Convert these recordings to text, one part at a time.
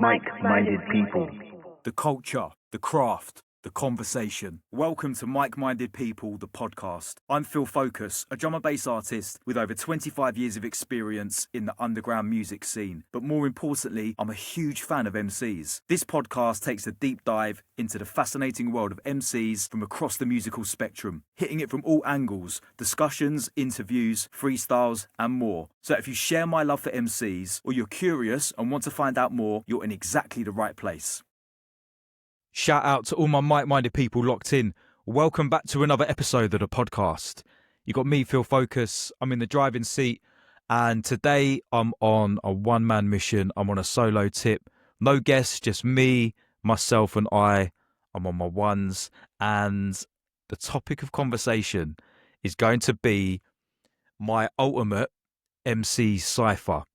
Like-minded people. The culture, the craft, the conversation. Welcome to Like-Minded People, the podcast. I'm Fokus, a drum and bass artist with over 25 years of experience in the underground music scene. But more importantly, I'm a huge fan of MCs. This podcast takes a deep dive into the fascinating world of MCs from across the musical spectrum, hitting it from all angles, discussions, interviews, freestyles, and more. So if you share my love for MCs, or you're curious and want to find out more, you're in exactly the right place. Shout out to all my like-minded people locked in. Welcome back to another episode of the podcast. You got me, Fokus. I'm in the driving seat, and today I'm on a one-man mission. I'm on a solo tip. No guests, just me, myself, and I. I'm on my ones, and the topic of conversation is going to be my ultimate MC Cypher.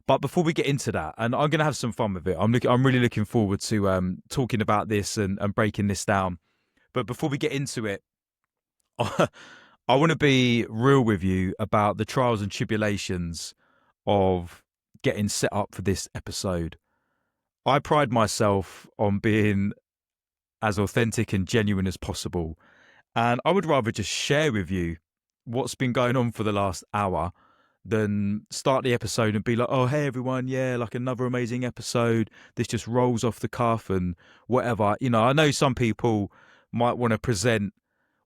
But before we get into that, and I'm going to have some fun with it, I'm really looking forward to talking about this and breaking this down. But before we get into it, I want to be real with you about the trials and tribulations of getting set up for this episode. I pride myself on being as authentic and genuine as possible. And I would rather just share with you what's been going on for the last hour than start the episode and be like, oh, hey, everyone, yeah, like another amazing episode. This just rolls off the cuff and whatever. You know, I know some people might want to present,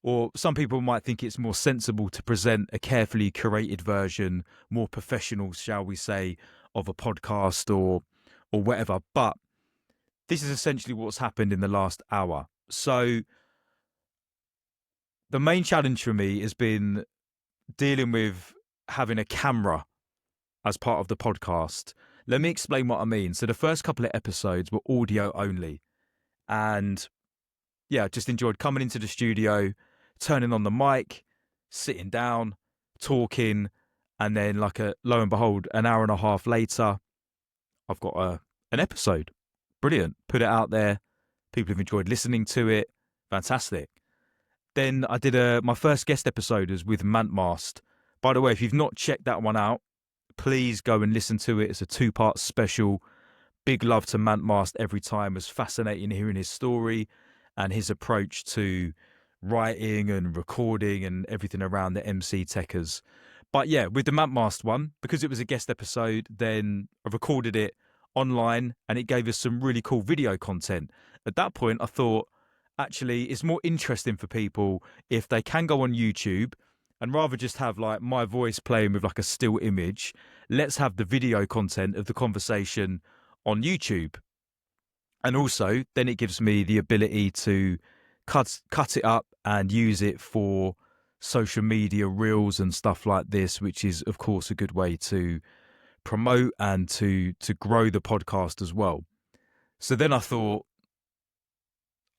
or some people might think it's more sensible to present a carefully curated version, more professional, shall we say, of a podcast or whatever. But this is essentially what's happened in the last hour. So the main challenge for me has been dealing with having a camera as part of the podcast. Let me explain what I mean. So the first couple of episodes were audio only, and yeah, just enjoyed coming into the studio, turning on the mic, sitting down, talking, and then lo and behold, an hour and a half later, I've got an episode. Brilliant. Put it out there. People have enjoyed listening to it. Fantastic. Then I did my first guest episode was with Mantmast. By the way, if you've not checked that one out, please go and listen to it. It's a 2-part special. Big love to Mantmast every time. It was fascinating hearing his story and his approach to writing and recording and everything around the MC techers. But yeah, with the Mantmast one, because it was a guest episode, then I recorded it online and it gave us some really cool video content. At that point, I thought, actually, it's more interesting for people if they can go on YouTube, and rather just have like my voice playing with like a still image, let's have the video content of the conversation on YouTube. And also then it gives me the ability to cut it up and use it for social media reels and stuff like this, which is of course a good way to promote and to grow the podcast as well. So then I thought,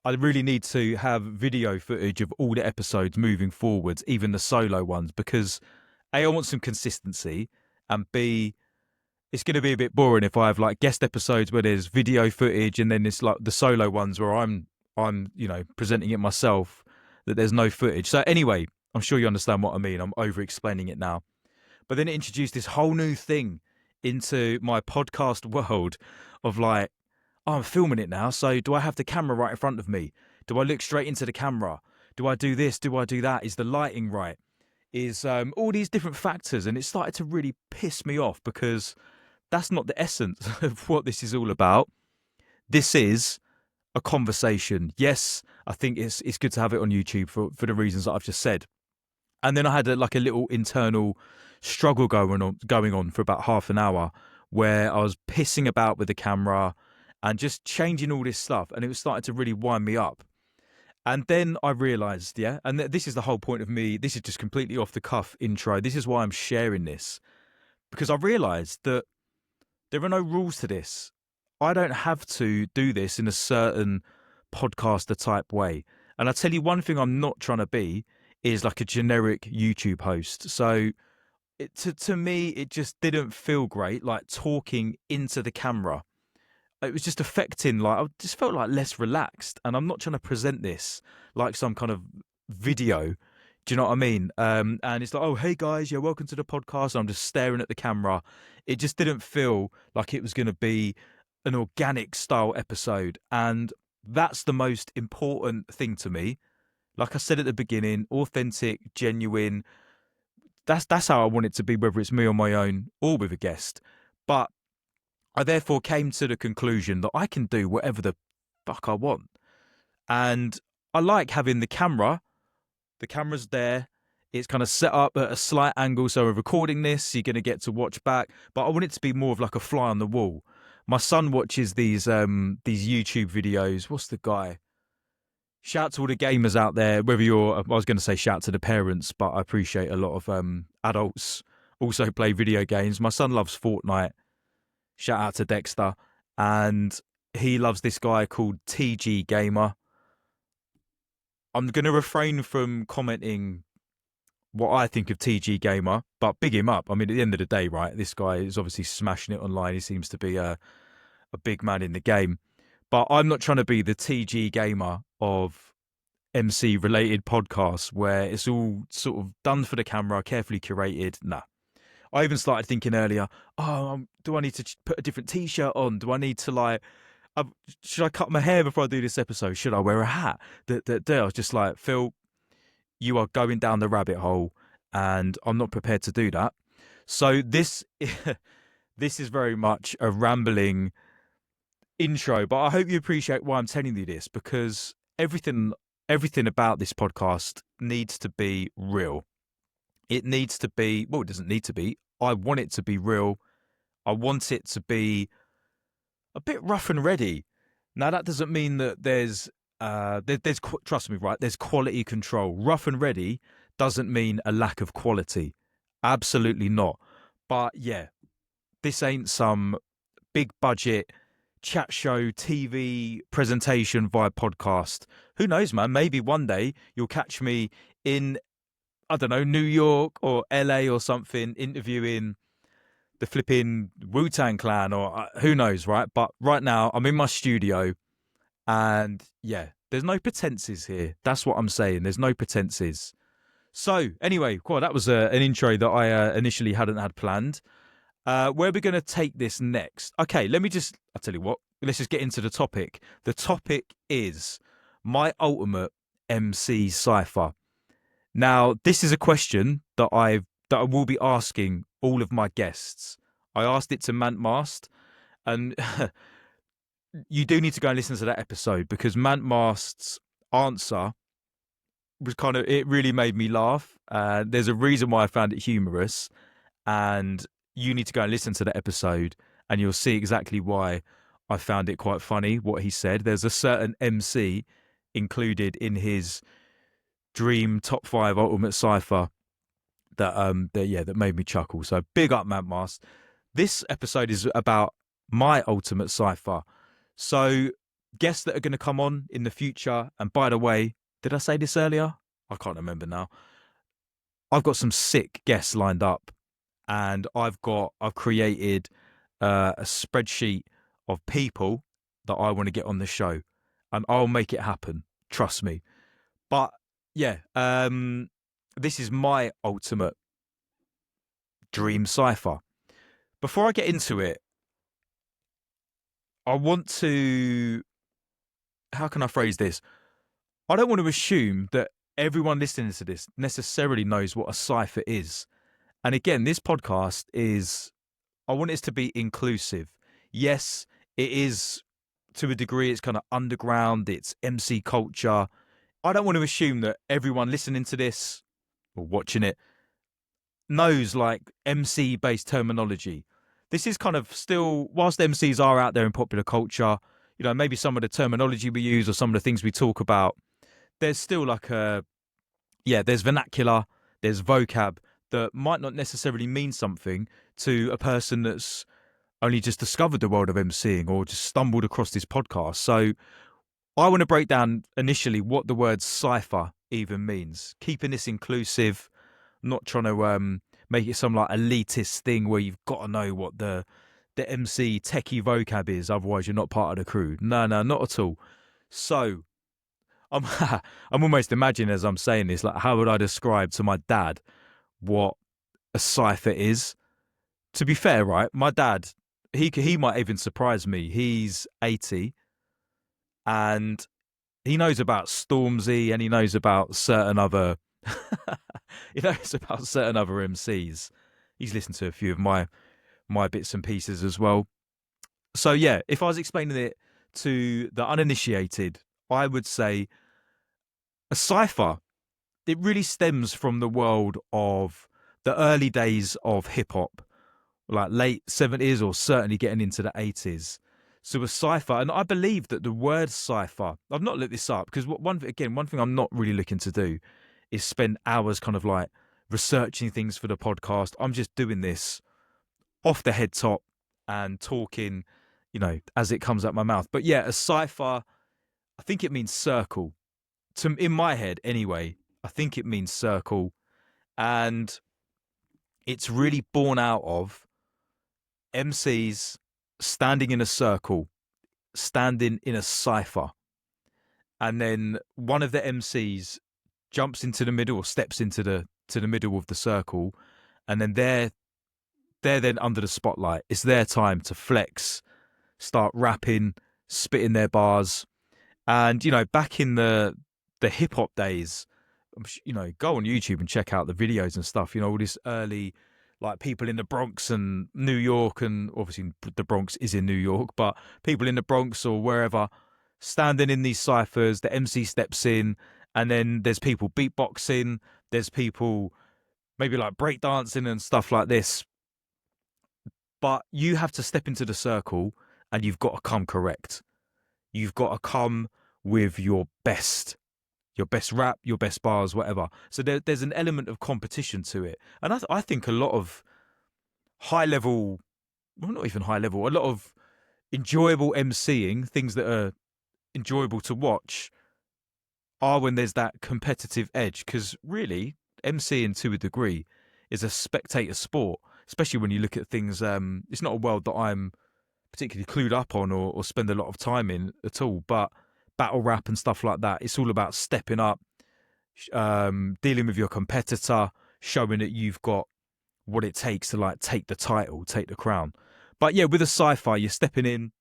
I really need to have video footage of all the episodes moving forwards, even the solo ones, because A, I want some consistency, and B, it's going to be a bit boring if I have like guest episodes where there's video footage and then it's like the solo ones where I'm presenting it myself, that there's no footage. So anyway, I'm sure you understand what I mean. I'm over explaining it now. But then it introduced this whole new thing into my podcast world of like, oh, I'm filming it now, so do I have the camera right in front of me? Do I look straight into the camera? Do I do this? Do I do that? Is the lighting right? Is all these different factors, and it started to really piss me off because that's not the essence of what this is all about. This is a conversation. Yes, I think it's good to have it on YouTube for the reasons that I've just said. And then I had a little internal struggle going on for about half an hour where I was pissing about with the camera and just changing all this stuff, and it was starting to really wind me up. And then I realised, and this is the whole point of me, this is just completely off the cuff intro, this is why I'm sharing this, because I realised that there are no rules to this. I don't have to do this in a certain podcaster type way. And I tell you one thing I'm not trying to be is like a generic YouTube host. So to me, it just didn't feel great, like talking into the camera. It was just affecting, like, I just felt like less relaxed, and I'm not trying to present this like some kind of video. Do you know what I mean? And it's like, oh, hey guys, yeah, welcome to the podcast. And I'm just staring at the camera. It just didn't feel like it was going to be an organic style episode. And that's the most important thing to me. Like I said at the beginning, authentic, genuine. That's how I want it to be, whether it's me on my own or with a guest. But I therefore came to the conclusion that I can do whatever the fuck I want. And I like having the camera. The camera's there. It's kind of set up at a slight angle. So we're recording this, you're going to get to watch back. But I want it to be more of like a fly on the wall. My son watches these YouTube videos. What's the guy? Shout to all the gamers out there, whether you're, I was going to say shout to the parents, but I appreciate a lot of adults also play video games. My son loves Fortnite. Shout out to Dexter. And he loves this guy called TG Gamer. I'm going to refrain from commenting what I think of TG Gamer, but big him up. I mean, at the end of the day, right, this guy is obviously smashing it online. He seems to be a big man in the game. But I'm not trying to be the TG Gamer of MC-related podcasts where it's all sort of done for the camera, carefully curated. Nah. I even started thinking earlier, do I need to put a different T-shirt on? Do I need to, should I cut my hair before I do this episode? Should I wear a hat? I was just like, Phil, you are going down the rabbit hole, and I'm not prepared to do that. So this is very much a rambling intro, but I hope you appreciate why I'm telling you this, because everything about this podcast needs to be real. It needs to be, well, it doesn't need to be. I want it to be real. I want it to be a bit rough and ready. Now, that doesn't mean that there's trust me, right? There's quality control. Rough and ready doesn't mean a lack of quality. Absolutely not. But yeah, this ain't some big budget chat show, TV presentation via podcast. Who knows, man? Maybe one day you'll catch me in, I don't know, New York or LA or something, interviewing the flipping Wu-Tang Clan, or who knows, right? But right now I'm in my studio, and yeah, there's no pretenses here. That's what I'm saying. There's no pretenses. So anyway, cool, that was an intro that I initially hadn't had planned. Where are we going to take this next? Okay, I'll tell you what, let's just get into the topic. The topic is my ultimate MC Cypher. Now, this is a question that I will be asking all of my guests. I asked it to Mantmast, and you do need to go and listen to that episode, because Mantmast's answer was it really made me laugh. There's a reason why I found it humorous, and you need to go and listen to that episode, and you'll see exactly why I found it quite funny, what he said. There's a certain MC included in his dream top 5 ultimate Cypher that made me chuckle. So big up, Mantmast. This episode is about my ultimate Cypher. So guests that are going to come on in the future, and by the way, did I say this earlier? I can't remember now. I've got some sick guests lined up, and I've created a spreadsheet of people that I want to get on the show, and I'll make it happen. Trust me. But yeah, this is my ultimate dream Cypher. Before I get into it, I want to, how can I phrase this? I don't want to assume that everyone listening to this necessarily knows what a Cypher is. And again, this podcast I want it to be inclusive. Yes, it is, to a degree, it's kind of underground, it's MC culture. I don't want to assume that everyone listening to this or watching it knows MC-based terminology. This is kind of still, whilst MCs are out there in popular culture, maybe some of the terminology we use or some of the things we talk about, there's still there's vernacular, there's vocab that might not necessarily mean something to a person that's only just discovered the world of MCing or just stumbled across this podcast. So I want to break down initially what the word Cypher even means, keeping this inclusive, not trying to make it some elitist thing where you've got to know what the MC techie vocab is, otherwise you're not part of the crew. No, not at all. So I'm almost imagining, as I'm saying this, how would I describe to my dad what a Cypher is? To be fair, right, my dad, he might even surprise me. He's 80 and he knows about Stormzy and he knows about certain other MCs. He's listened to a few of my bits and pieces as well. So yeah, if I was explaining it to the uninitiated, I would say a cypher, it really stems from the world of the early days of hip hop, like late 70s or certainly getting into the 80s. So a cypher, and I believe that the word cypher, I've not looked this up because one thing I'm not really looking to do is spend hours kind of like researching things for the podcast. I'm just doing this off the head top and talking, as it comes out my mouth. But yeah, a cypher, I think it means circle. In my head anyway, I think it means circle. And it's really born out of MCs standing in a circle, standing in a cypher. And then one of the MCs jumps into the middle or steps into the middle of the circle. And then they're then under the spotlight. It's their time to flex, start rapping, spitting their bars. And, back in the hip hop days, go on YouTube and check out the videos and stuff. All this early, like people in the Bronx and New York, and obviously the Bronx is in New York, but people in the Bronx or wherever standing in these ciphers, the MC steps in, and then there's people beatboxing, there's people maybe like breakdancing and stuff like this. But you have to step into the circle and you've got to come correct. You've got to come with your best rap, your best bars, whatever. So there's an element of competition to it. And I think a lot of high level, well, not even high level, a lot of enjoyable MCing, things that are enjoyable to watch, are when there's that competitive edge. Because really, MCing to a degree is a spectator sport, especially when you look at things. It's not a world that I'm particularly clued up on or spend a lot of time in at all, but battle rap and stuff like that, it's all about stepping up, dealing with your competitor, showing that you've got what it takes to like take the title, take the crown. But yeah, with a cypher, you're stepping in,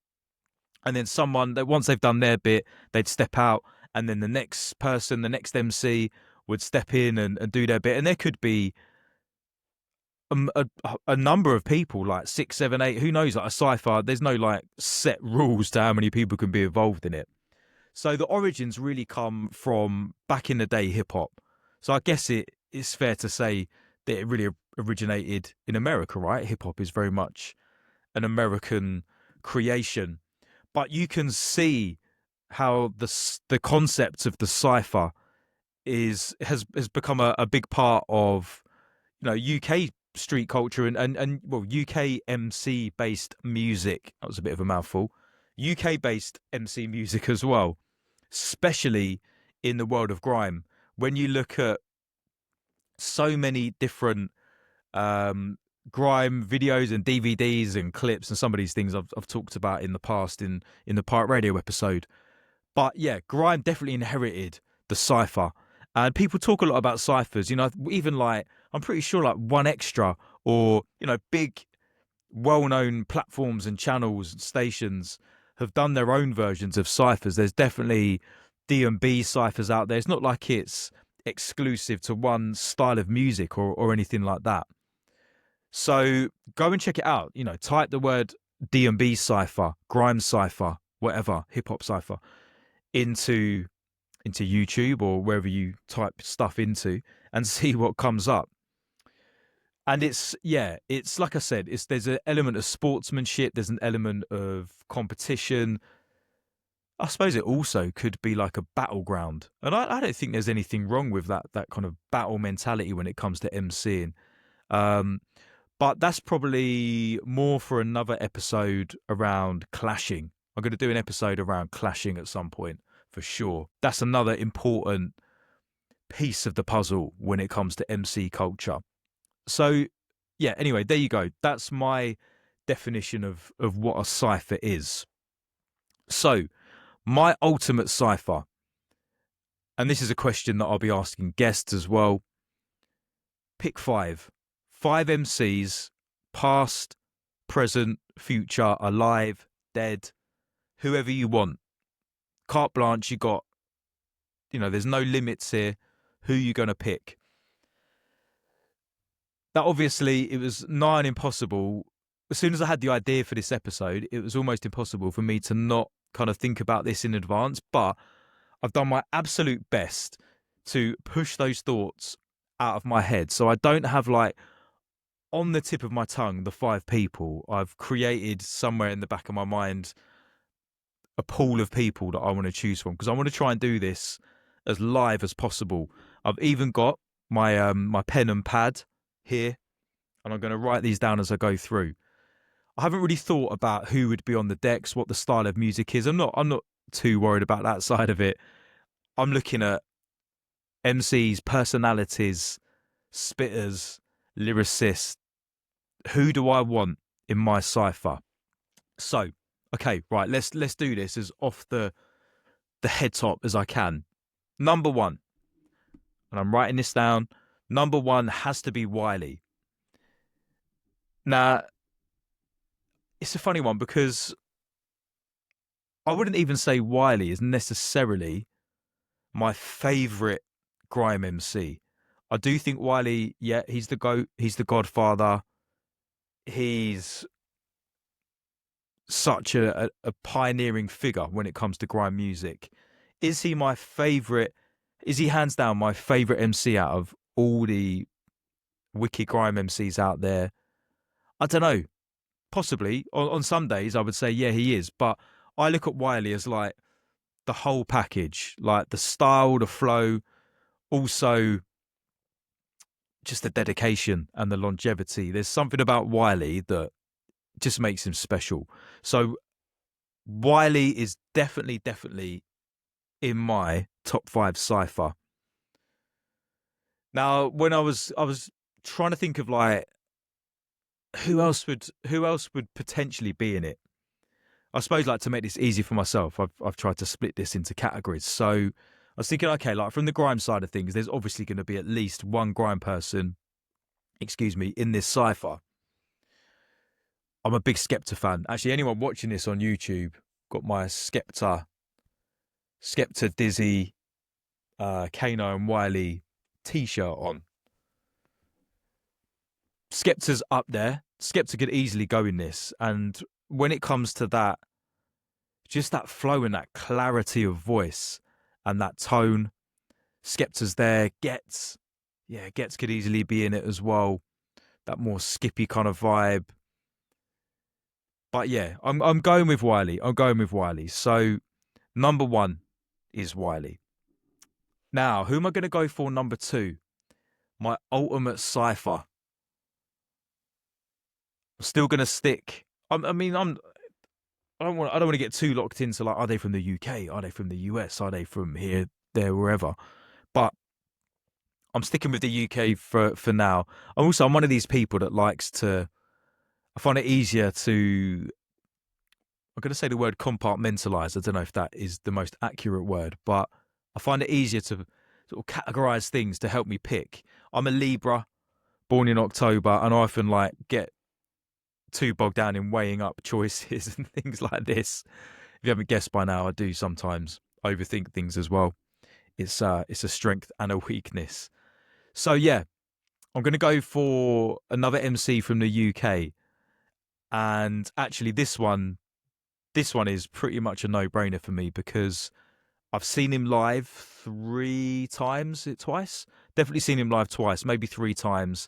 and then someone that once they've done their bit, they'd step out, and then the next person, the next MC would step in and do their bit. And there could be a number of people, like 6, 7, 8, who knows, like a cypher, there's no like set rules to how many people can be involved in it. So the origins really come from back in the day hip hop. So I guess it's fair to say that it really originated in America, right? Hip hop is very much an American creation. But you can see how the concept of the cypher has become a big part of UK street culture and well, UK MC based music. That was a bit of a mouthful. UK based MC music as well, especially in the world of grime. When you look at so many different grime videos and DVDs and clips and some of these things I've talked about in the past in the Pirate Radio episode. But yeah, grime definitely inherited the cypher. And people talk a lot about ciphers, even like, I'm pretty sure like One Extra or, big well-known platforms and channels and stations have done their own versions of ciphers. There's definitely D&B ciphers out there. It's not like it's exclusive to one style of music or anything like that. So go and check it out. Type the word D&B cipher, grime cipher, whatever, hip-hop cipher into YouTube or wherever you type stuff into and see what comes up. And it's like I said, there's an element of sportsmanship, there's an element of competition. I suppose it also could be like a battleground. And I don't think there's anything wrong with that kind of battle mentality when it comes to MCing. But that's probably more for another episode around clashing. I'm going to do an episode around clashing at some point, for sure. That's another important piece of the puzzle when it comes to MC culture. So, yeah, anyway, there you go. That's my definition of what a cypher is. So, my ultimate cypher, and this is a question that I'll be asking guests as well. Pick 5 MCs, past, present, future, alive, dead, whoever you want. Carte blanche, you got, there's no limits here. Who you going to pick? That obviously, it was nigh on impossible. As soon as I had the idea for this episode, it was almost impossible for me to not kind of think about this in advance. But I've done my absolute best to push those thoughts out of my head. So I don't have on the tip of my tongue the 5 people. I've created somewhere in the back of my mind a pool of people that I want to choose from, because I want to try and do this as live as possible. I've even got my my pen and pad here, and I'm going to write these down as I go through. I haven't really thought about who would be on the decks, what the style of music is. I'm not too worried about that side of it. I'm looking at MCs, personalities, spitters, lyricists. Who do I want in my cypher? So, okay, right, let's do this as off the head top as I can. Number 1, and I'm writing this down. Number 1 has to be Wiley. Now, it's a funny one because I wouldn't even say Wiley is necessarily my favourite grime MC. I do think Wiley, he's the GOAT, he's the godfather. He's such a pioneering figure when it comes to grime music. Is he my favourite? Is he hands down my favourite MC out of all the wicked grime MCs out there? I don't know. Possibly. On some days I would say, yeah, he is. But I look at Wiley as the whole package, the style, the flow, also just the dedication and the longevity. There's something about Wiley that just makes him special. So Wiley is definitely in my top 5 cypher. Now, when I was trying to think of who else would potentially be in it. I suppose to make this easy for myself, I've tried to split this into categories. So I was thinking, okay, from the grime side of things, there's obviously going to be at least one grime person, in this cypher. I'm a big Skepta fan. Actually, anyone watching this on YouTube, got my Skepta Dizzy, Kano and Wiley t-shirt on. Skepta's up there. Skepta could easily go in this. And when it comes to that, just that flow and that clarity of voice and that tone, Skepta's there. Gets could easily be in it as well. That more skippy kind of vibe. But yeah, I'm going with Wiley. So number 1 is Wiley. Now, who am I going to go for number 2? My ultimate cypher. I'm still going to stick. I don't want to get too locked into are they from the UK? Are they from the US? Are they from here, there, wherever? But I'm sticking with the UK for now. I'm one of these people that likes to. I find it easier to. I'm going to say the word compartmentalize. I don't know if that is the most accurate word, but I find it easier to sort of categorize things to help me pick. I'm a Libra, born in October, and I often get too bogged down in weighing up choices and things like this. If you haven't guessed by now, I do sometimes overthink things as well. It's a strength and a weakness. So yeah, I'm going to go for another MC from the UK. And actually this one is pretty much a no-brainer for me because I've seen him live 3 times, twice. Definitely seen him live twice, maybe 3 times.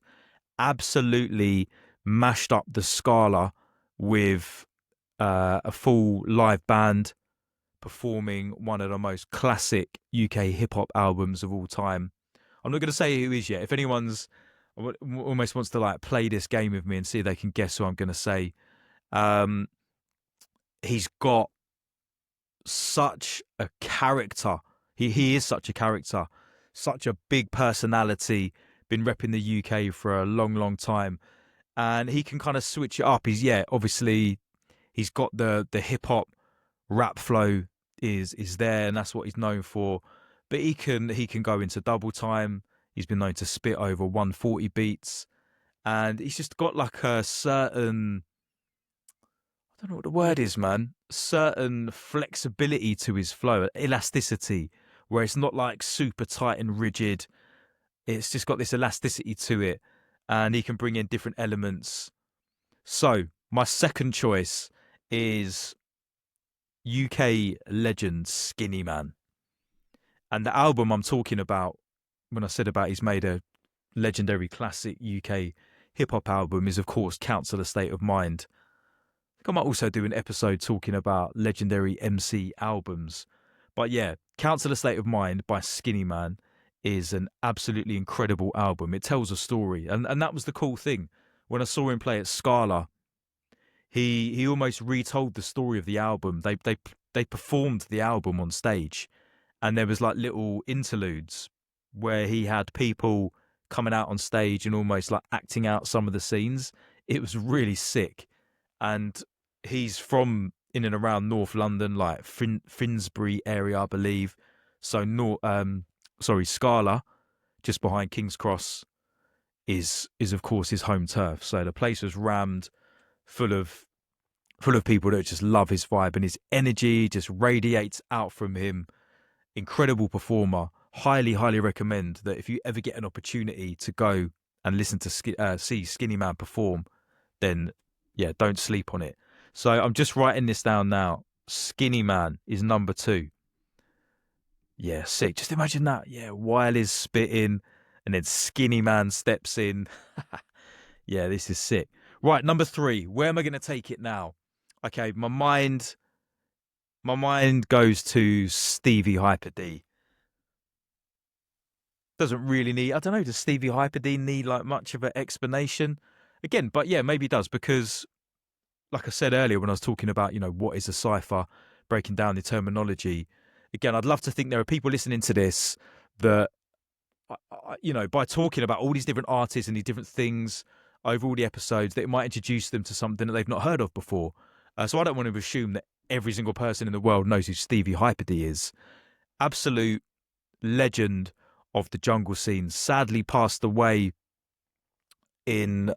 Absolutely mashed up the Scala with a full live band performing one of the most classic UK hip-hop albums of all time. I'm not going to say who he is yet. If anyone's almost wants to play this game with me and see if they can guess who I'm going to say, he's got such a character. He is such a character, such a big personality, been repping the UK for a long time. And he can kind of switch it up. Obviously he's got the hip hop rap flow is there, and that's what he's known for. But he can go into double time. He's been known to spit over 140 beats, and he's just got a certain I don't know what the word is, man. Certain flexibility to his flow, elasticity, where it's not like super tight and rigid. It's just got this elasticity to it, and he can bring in different elements. So my second choice is UK legend Skinny Man. And the album I'm talking about, when I said about he's made a legendary classic UK hip hop album, is of course Council State of Mind. I think I might also do an episode talking about legendary MC albums. But yeah, Council State of Mind by Skinny Man is an absolutely incredible album. It tells a story. And that was the cool thing. When I saw him play at Scala, he almost retold the story of the album. They performed the album on stage, and there was like little interludes where he had people coming out on stage and almost like acting out some of the scenes. It was really sick. And he's from in and around North London, like Finsbury area, I believe. So Scala, just behind King's Cross, is of course his home turf. So the place was rammed full of people that just love his vibe, and his energy just radiates out from him. Incredible performer. Highly recommend that if you ever get an opportunity to go and listen to see Skinny Man perform, then yeah, don't sleep on it. So I'm just writing this down now. Skinny Man is number 2. Yeah, sick. Just imagine that. Yeah, Wiley's spitting, and then Skinny Man steps in. Yeah, this is sick. Right, number 3. Where am I going to take it now? Okay, my mind goes to Stevie Hyper D. Doesn't really need, I don't know, does Stevie Hyper D need like much of an explanation? Again, but yeah, maybe he does, because like I said earlier when I was talking about, what is a cipher, breaking down the terminology. Again, I'd love to think there are people listening to this that, by talking about all these different artists and these different things over all the episodes, that it might introduce them to something that they've not heard of before. So I don't want to assume that every single person in the world knows who Stevie Hyper D is. Absolute legend of the jungle scene. Sadly passed away in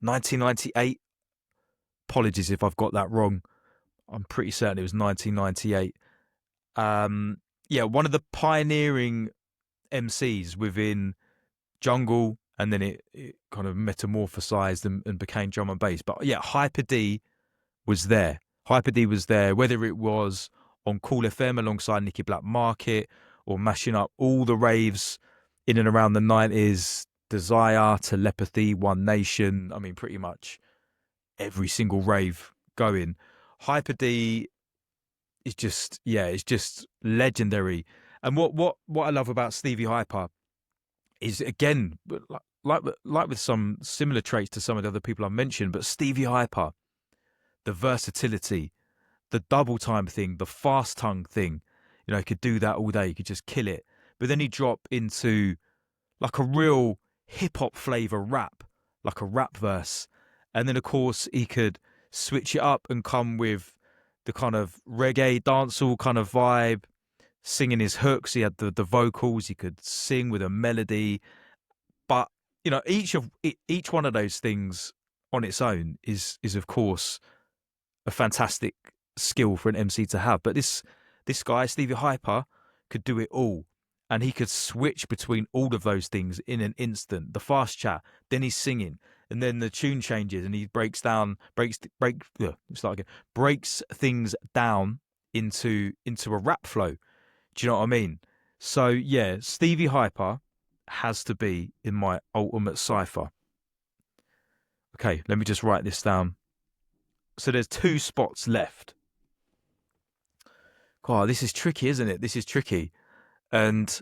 1998. Apologies if I've got that wrong. I'm pretty certain it was 1998. Yeah, one of the pioneering MCs within jungle, and then it kind of metamorphosized and became drum and bass. But yeah, Hyper D was there. Hyper D was there, whether it was on Cool FM alongside Nicky Black Market, or mashing up all the raves in and around the 90s, Desire, Telepathy, One Nation. I mean, pretty much every single rave going. Hyper D is just, yeah, it's just legendary. And what I love about Stevie Hyper is, again, like with some similar traits to some of the other people I've mentioned, but Stevie Hyper, the versatility, the double time thing, the fast tongue thing, he could do that all day. He could just kill it. But then he'd drop into like a real hip hop flavor rap, like a rap verse. And then, of course, he could switch it up and come with the kind of reggae dancehall kind of vibe, singing his hooks. He had the vocals. He could sing with a melody. But, each one of those things on its own is of course a fantastic skill for an MC to have. But this guy, Stevie Hyper, could do it all. And he could switch between all of those things in an instant. The fast chat, then he's singing, and then the tune changes, and he breaks things down into a rap flow. Do you know what I mean? So yeah, Stevie Hyper has to be in my ultimate cipher. Okay, let me just write this down. So there's 2 spots left. God, this is tricky, isn't it? This is tricky. And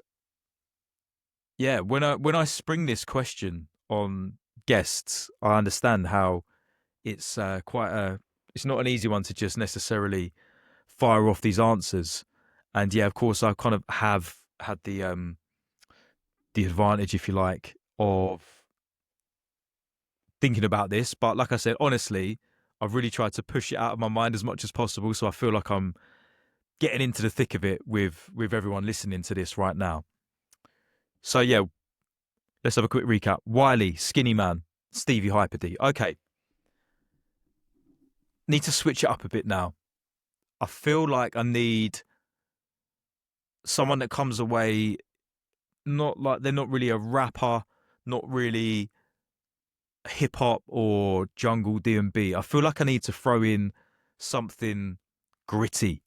yeah, when I spring this question on guests, I understand how it's it's not an easy one to just necessarily fire off these answers. And yeah, of course, I kind of have had the advantage, if you like, of thinking about this. But like I said, honestly, I've really tried to push it out of my mind as much as possible. So I feel like I'm getting into the thick of it with everyone listening to this right now. So yeah, let's have a quick recap. Wiley, Skinny Man, Stevie Hyper D. Okay. need to switch it up a bit now. I feel like I need someone that comes away not like they're not really a rapper, not really hip hop or jungle D&B. I feel like I need to throw in something gritty.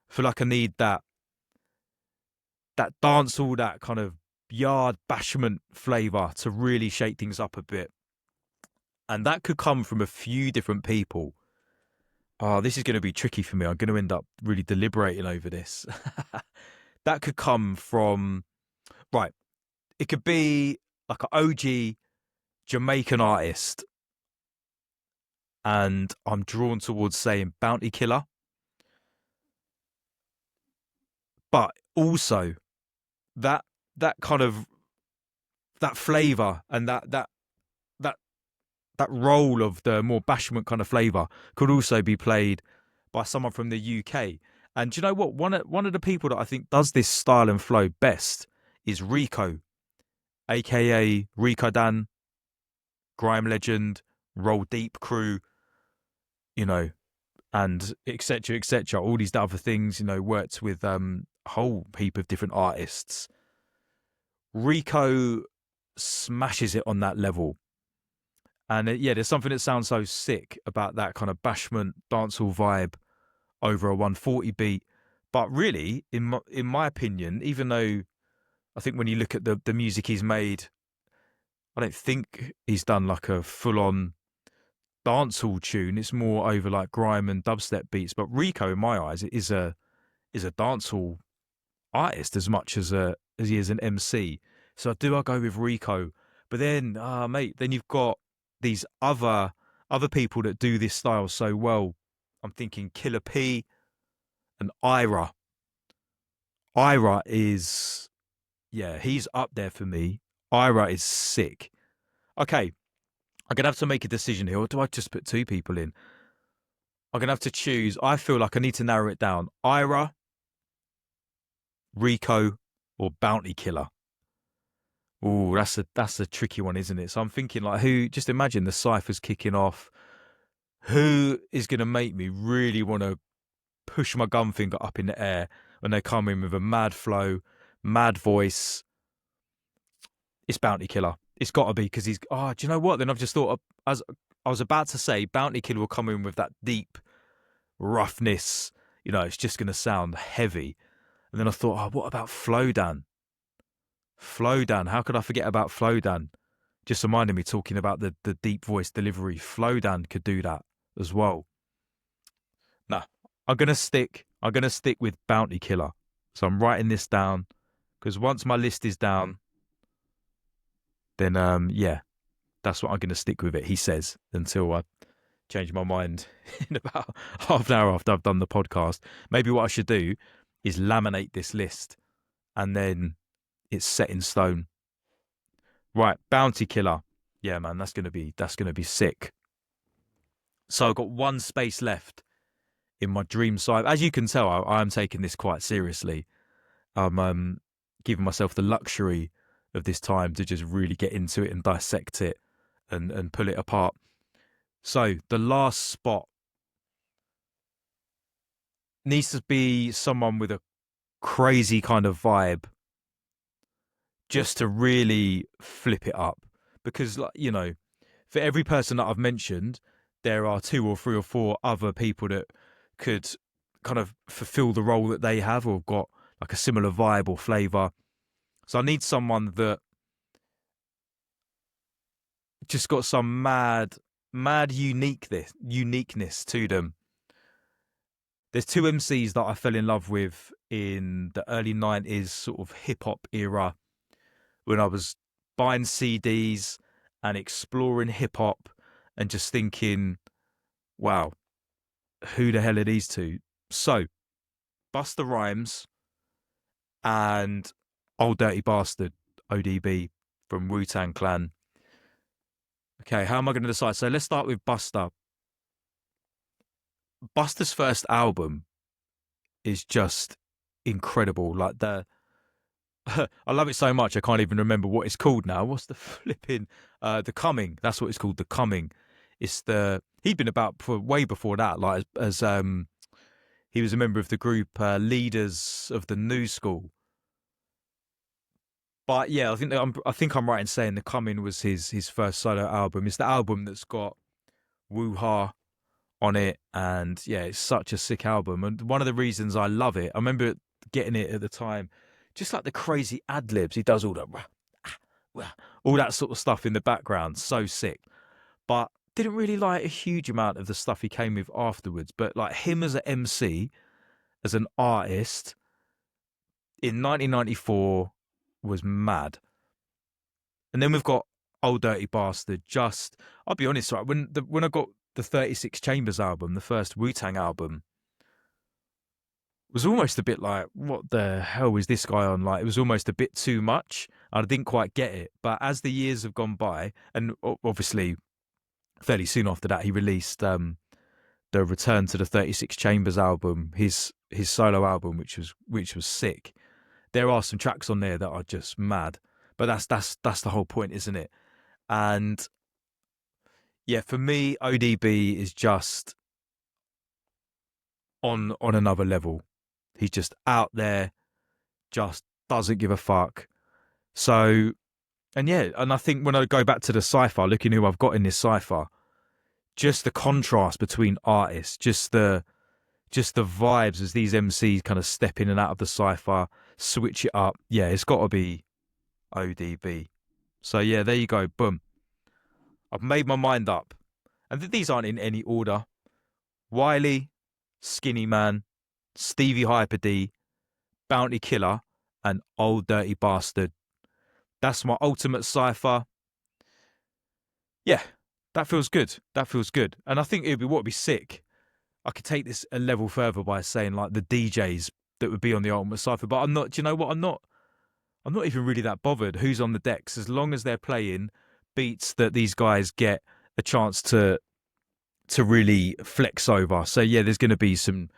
I feel like I need that dancehall, that kind of yard bashment flavor to really shake things up a bit. And that could come from a few different people. Oh, this is going to be tricky for me. I'm going to end up really deliberating over this. That could come from, right, it could be like an OG Jamaican artist. And I'm drawn towards saying Bounty Killer. But also that kind of that flavor and that role of the more bashment kind of flavor could also be played by someone from the UK. And do you know what? One of the people that I think does this style and flow best is Rico, aka Rico Dan, grime legend, Roll Deep crew, you know, and etc. etc. All these other things, you know, worked with a whole heap of different artists. Rico smashes it on that level. And yeah, there's something that sounds so sick about that kind of bashment dancehall vibe over a 140 beat. But really, in my opinion, even though I think when you look at the music he's made, I don't think he's done like a full-on dancehall tune. It's more over like grime and dubstep beats. But Rico, in my eyes, is a dancehall artist as much as he is an MC. So I go with Rico. But then, mate, then you've got these other people that do this style so well. I'm thinking Killer P and Ira. Ira is, yeah, he's up there for me. Ira is sick. Okay, I'm going to have to make a decision here. Or do I just put two people in? I'm going to have to choose. I feel like I need to narrow it down. Ira, Rico, or Bounty Killer. Oh, that's a tricky one, isn't it? So I'm thinking like just imagine the Cypher's kicking off. Who is going to make me really want to push my gun finger up in the air when they come in with a mad flow, mad voice? It's Bounty Killer. It's got to be because do you know what? Then I've just thought, as I was about to say, Bounty Killer will come in with that deep roughness. You know, it's just going to sound heavy. And then I thought, what about Flowdan? Flowdan, how could I forget about Flowdan? Just reminded me talking about the deep voice delivery. Flowdan could do that as well. Nah, I'm gonna stick with Bounty Killer. So I'm writing this down because once my list is down, then yeah, that's what I'm gonna stick with it. He says until I change my mind in about half an hour after I've done the podcast. Maybe what I should do is laminate this list and then it's set in stone. Right, Bounty Killer. Yeah, man, that's gonna be sick. So I've got one space left in my dream side. As you can tell, I am taking this quite seriously. I'm giving myself the luxury of this time to just really get into it and dissect it and pull it apart. So the last spot needs to be someone with a crazy kind of vibe, just to really flip it up. Because, like, you know, for every person that I've mentioned, there are 2 or 3 or 4 other people that could kind of fulfill the role that they have or got like a similar vibe or flavour. So I need someone that just got some mad uniqueness to them. There's 2 MCs that I fell in love with in the early 90s sort of hip-hop era when I was buying CDs and exploring hip-hop and just thinking, wow, who the hell are these 2? So, Busta Rhymes and Old Dirty Bastard, ODB from Wu-Tang Clan. Okay, how am I going to decide? So let's start with Busta. Busta's first album is just incredible. Like I love it so much I can't even remember what it's called now. What's the flipping The Coming? That's what it's called, The Coming. He'd been about for way before that, like as he was a member of the group Leaders of the New School. But yeah, I think I'm right in saying The Coming was his first solo album. It's the album that's got Woo Ha on it, and yeah, it's such a sick album. And one of the reasons I love it, I remember getting it at the time, just like the crazy ad libs. He does all that sort of stuff in the background, so sick. But didn't really like a huge amount of the stuff he came with afterwards. But like him as an MC, as an artist in 1994 was mad. And then we've got Old Dirty Bastard. Just, I'll be honest, right? When I got the 36 Chambers album, the first Wu-Tang album, was almost a bit like, what the hell is this guy on? Like, it was almost a bit too much. I didn't quite get it. But as the years have gone by, and obviously fairly soon after that, he released the Return to the 36 Chambers album, his solo album, which was sick. There are some tracks on there that are just mad. But that's the whole point, isn't it? And yeah, for me, ODB is just on another level. He's just out there, just doesn't give a fuck. So, and yeah, and I think when I go back to the Cypher, looking who I've got in this Cypher, just the contrast between artists, just the vibes as these MCs kind of step in and out of the Cypher, switch it up. Yeah, it's got to be ODB. So yeah, there you go. Boom. I've made my mind up. And these aren't in any order. Wiley, Skinny Man, Stevie Hyper D, Bounty Killer, and Old Dirty Bastard. That's my ultimate Cypher. Yeah, that feels good. That feels good. And I think what would be sick, I could take this a level further by saying like the DJs that would be on the ultimate Cypher. But I'm not, do you know what? I'm not even really that bothered who's on the decks, as long as they're playing beats that these guys get a chance to really flex over. So yeah, there's going to be some,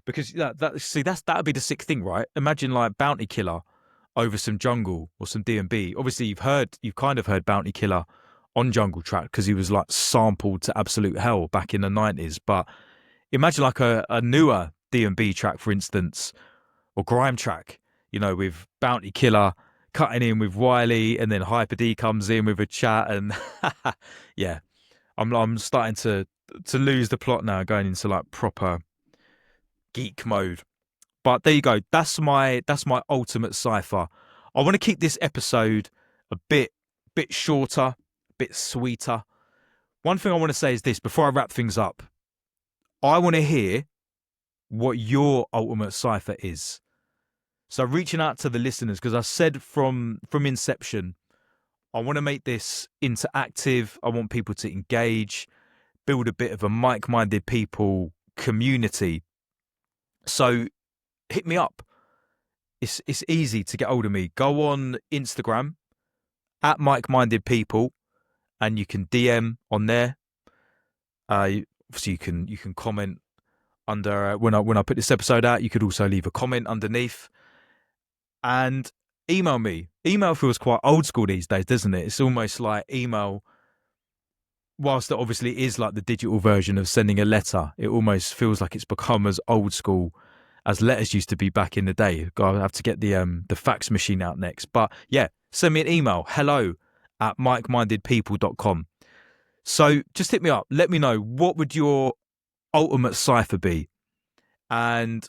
because that'd be the sick thing, right? Imagine like Bounty Killer over some Jungle or some D&B. Obviously, you've kind of heard Bounty Killer on Jungle Track because he was like sampled to absolute hell back in the 90s. But imagine like a newer D&B track, for instance, or grime track, you know, with Bounty Killer cutting in with Wiley, and then Hyper D comes in with a chat, and yeah, I'm starting to lose the plot now, going into like proper geek mode. But there you go. That's my ultimate Cypher. I want to keep this episode a bit shorter, a bit sweeter. One thing I want to say is this before I wrap things up. I want to hear what your ultimate Cypher is. So reaching out to the listeners, because I said from inception, I want to make this interactive. I want people to engage, build a bit of a mic-minded people community. So hit me up. It's easy to get hold of me. Go on Instagram at mic-minded people, and you can DM on there. Obviously, you can comment under when I put this episode out. You could also leave a comment underneath. And email me. Email feels quite old school these days, doesn't it? It's almost like email, whilst it obviously is like the digital version of sending a letter, it almost feels like it's become as old school as letters used to be back in the day. I have to get the fax machine out next. But yeah, send me an email, hello@mikemindedpeople.com. So just hit me up. Let me know, what would your ultimate Cypher be? And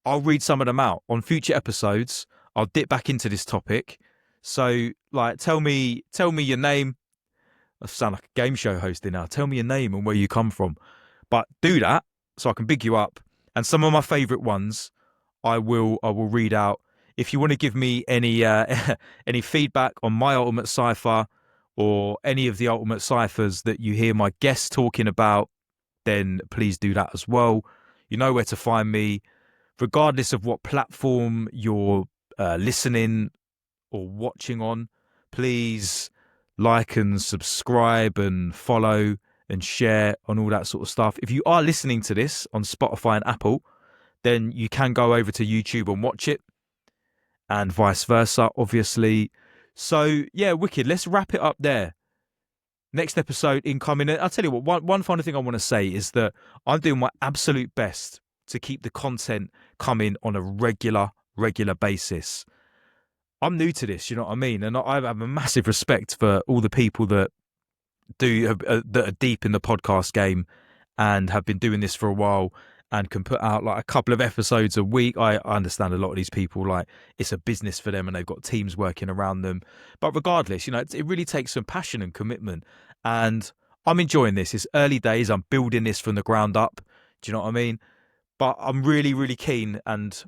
I'll read some of them out on future episodes. I'll dip back into this topic. So, like, tell me your name. I sound like a game show hosting now. Tell me your name and where you come from. But do that so I can big you up. And some of my favourite ones, I will read out. If you want to give me any any feedback on my ultimate Cypher or any of the ultimate Cyphers that you hear my guests talking about, then please do that as well. You know where to find me, regardless of what platform you're listening or watching on. Please like and subscribe and follow and share on all that sort of stuff. If you are listening to this on Spotify and Apple, then you can go over to YouTube and watch it, and vice versa, obviously. So yeah, wicked. Let's wrap it up there. Next episode incoming. And I'll tell you what, one final thing I want to say is that I'm doing my absolute best to keep the content coming on a regular basis. I'm new to this, you know what I mean? And I have a massive respect for all the people that that are deep in the podcast game and have been doing this for a while and can put out like a couple of episodes a week. I understand a lot of these people, like, it's a business for them and they've got teams working around them. But regardless, you know, it really takes some passion and commitment. And I'm enjoying this. It's early days. I'm building this from the ground up. Do you know what I mean? But I'm really, really keen and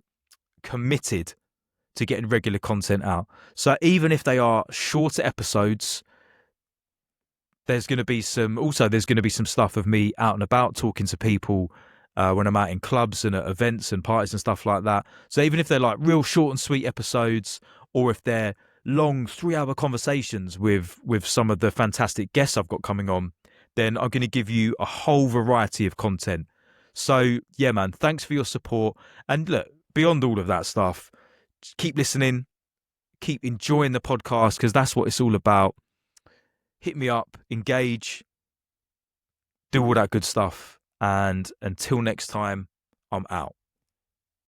committed to getting regular content out. So even if they are shorter episodes, there's going to be some stuff of me out and about talking to people when I'm out in clubs and at events and parties and stuff like that. So even if they're like real short and sweet episodes, or if they're long 3-hour conversations with some of the fantastic guests I've got coming on, then I'm going to give you a whole variety of content. So yeah, man, thanks for your support. And look, beyond all of that stuff, just keep listening, keep enjoying the podcast, because that's what it's all about. Hit me up, engage, do all that good stuff. And until next time, I'm out.